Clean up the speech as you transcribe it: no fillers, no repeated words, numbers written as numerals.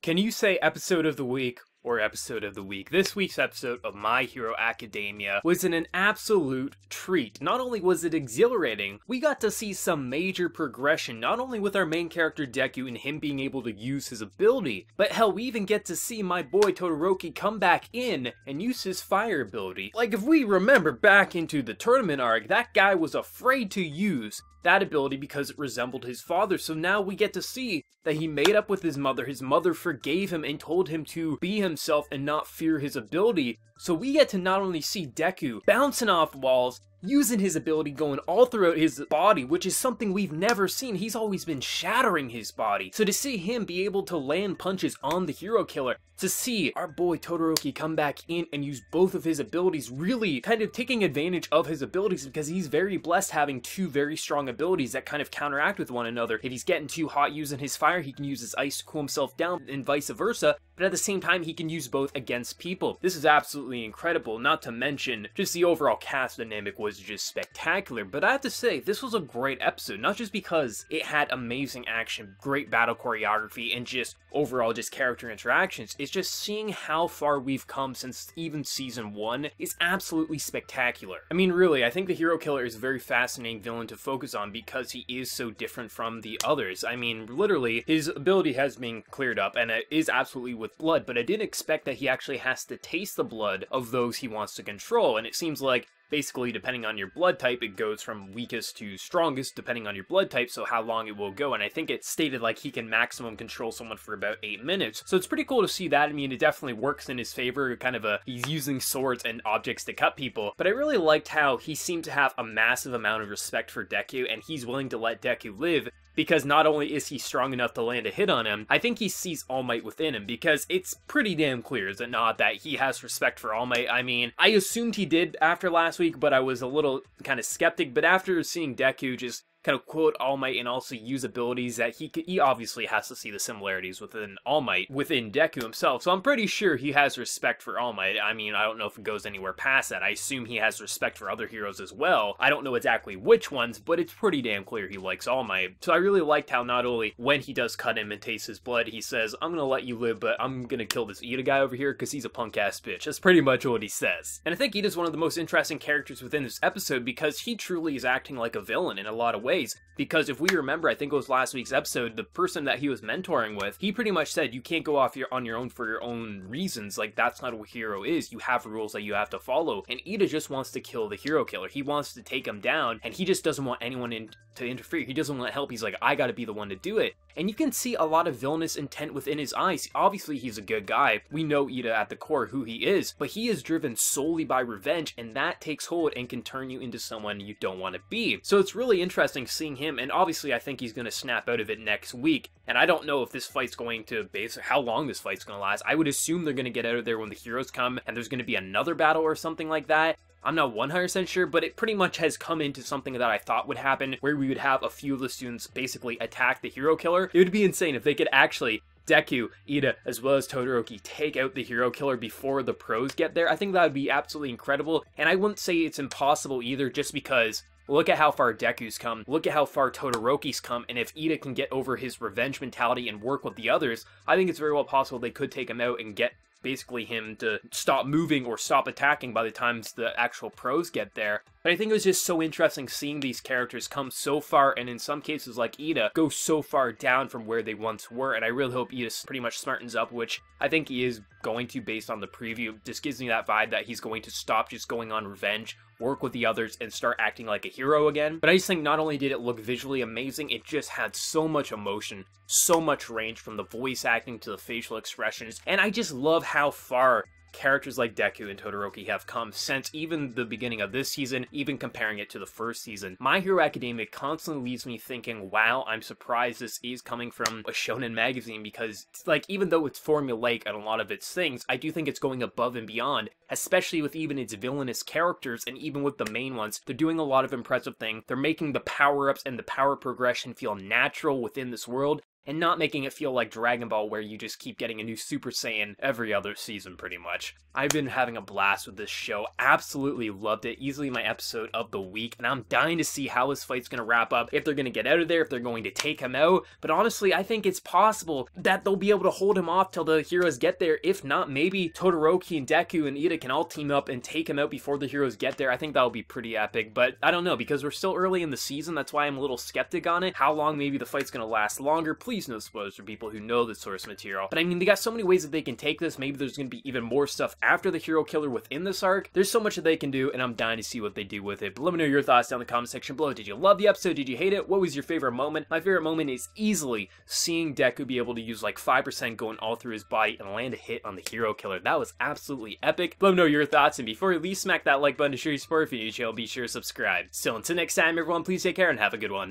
Can you say episode of the week or episode of the week? This week's episode of My Hero Academia was an absolute treat. Not only was it exhilarating, we got to see some major progression, not only with our main character Deku and him being able to use his ability, but hell, we even get to see my boy Todoroki come back in and use his fire ability. Like, if we remember back into the tournament arc, that guy was afraid to use that ability because it resembled his father, so now we get to see that he made up with his mother forgave him and told him to be himself and not fear his ability. So we get to not only see Deku bouncing off walls, using his ability going all throughout his body, which is something we've never seen. He's always been shattering his body. So to see him be able to land punches on the hero killer, to see our boy Todoroki come back in and use both of his abilities, really kind of taking advantage of his abilities because he's very blessed having two very strong abilities that kind of counteract with one another. If he's getting too hot using his fire, he can use his ice to cool himself down and vice versa, but at the same time he can use both against people. This is absolutely incredible, not to mention just the overall cast dynamic was just spectacular. But I have to say, this was a great episode, not just because it had amazing action, great battle choreography, and just overall just character interactions. It's just seeing how far we've come since even season 1 is absolutely spectacular. I mean, really, I think the hero killer is a very fascinating villain to focus on because he is so different from the others. I mean, literally, his ability has been cleared up and it is absolutely with blood, but I didn't expect that he actually has to taste the blood of those he wants to control, and it seems like basically, depending on your blood type, it goes from weakest to strongest, depending on your blood type, so how long it will go, and I think it stated, like, he can maximum control someone for about 8 minutes, so it's pretty cool to see that. I mean, it definitely works in his favor, kind of he's using swords and objects to cut people, but I really liked how he seemed to have a massive amount of respect for Deku, and he's willing to let Deku live, because not only is he strong enough to land a hit on him, I think he sees All Might within him, because it's pretty damn clear, is it not, that he has respect for All Might. I mean, I assumed he did after last week, but I was a little kind of skeptic, but after seeing Deku just kind of quote All Might and also use abilities that he obviously has to see the similarities within All Might, within Deku himself, so I'm pretty sure he has respect for All Might. I mean, I don't know if it goes anywhere past that. I assume he has respect for other heroes as well. I don't know exactly which ones, but it's pretty damn clear he likes All Might. So I really liked how not only when he does cut him and taste his blood, he says, I'm gonna let you live, but I'm gonna kill this Ida guy over here because he's a punk-ass bitch. That's pretty much what he says. And I think Ida's one of the most interesting characters within this episode because he truly is acting like a villain in a lot of ways. Because if we remember, I think it was last week's episode, the person that he was mentoring with, he pretty much said, you can't go off on your own for your own reasons. Like, that's not what a hero is. You have rules that you have to follow. And Ida just wants to kill the hero killer. He wants to take him down, and he just doesn't want anyone to interfere. He doesn't want help. He's like, I gotta be the one to do it. And you can see a lot of villainous intent within his eyes. Obviously, he's a good guy. We know Ida at the core who he is, but he is driven solely by revenge, and that takes hold and can turn you into someone you don't want to be. So it's really interesting seeing him, and obviously I think he's going to snap out of it next week. And I don't know if this fight's going to how long this fight's going to last. I would assume they're going to get out of there when the heroes come, and there's going to be another battle or something like that. I'm not 100% sure, but it pretty much has come into something that I thought would happen, where we would have a few of the students basically attack the hero killer. It would be insane if they could actually Deku, Ida, as well as Todoroki take out the hero killer before the pros get there. I think that would be absolutely incredible, and I wouldn't say it's impossible either, just because look at how far Deku's come, look at how far Todoroki's come, and if Ida can get over his revenge mentality and work with the others, I think it's very well possible they could take him out and get basically him to stop moving or stop attacking by the times the actual pros get there. But I think it was just so interesting seeing these characters come so far, and in some cases like Ida, go so far down from where they once were, and I really hope Ida pretty much smartens up, which I think he is going to based on the preview. Just gives me that vibe that he's going to stop just going on revenge, work with the others, and start acting like a hero again. But I just think not only did it look visually amazing, it just had so much emotion, so much range from the voice acting to the facial expressions, and I just love how far characters like Deku and Todoroki have come since even the beginning of this season, even comparing it to the first season. My Hero Academia constantly leaves me thinking, wow, I'm surprised this is coming from a shonen magazine, because, like, even though it's formulaic and a lot of its things, I do think it's going above and beyond, especially with even its villainous characters, and even with the main ones. They're doing a lot of impressive things. They're making the power-ups and the power progression feel natural within this world, and not making it feel like Dragon Ball where you just keep getting a new Super Saiyan every other season pretty much. I've been having a blast with this show, absolutely loved it, easily my episode of the week, and I'm dying to see how this fight's gonna wrap up, if they're gonna get out of there, if they're going to take him out, but honestly, I think it's possible that they'll be able to hold him off till the heroes get there. If not, maybe Todoroki and Deku and Ida can all team up and take him out before the heroes get there. I think that'll be pretty epic, but I don't know, because we're still early in the season, that's why I'm a little skeptic on it. How long maybe the fight's gonna last longer? Please no spoilers for people who know the source material. But I mean, they got so many ways that they can take this. Maybe there's gonna be even more stuff after the hero killer within this arc. There's so much that they can do, and I'm dying to see what they do with it. But let me know your thoughts down in the comment section below. Did you love the episode? Did you hate it? What was your favorite moment? My favorite moment is easily seeing Deku be able to use like 5% going all through his body and land a hit on the hero killer. That was absolutely epic. Let me know your thoughts, and before you leave, smack that like button to show your support for the channel. Be sure to subscribe. Still, until next time, everyone, please take care and have a good one.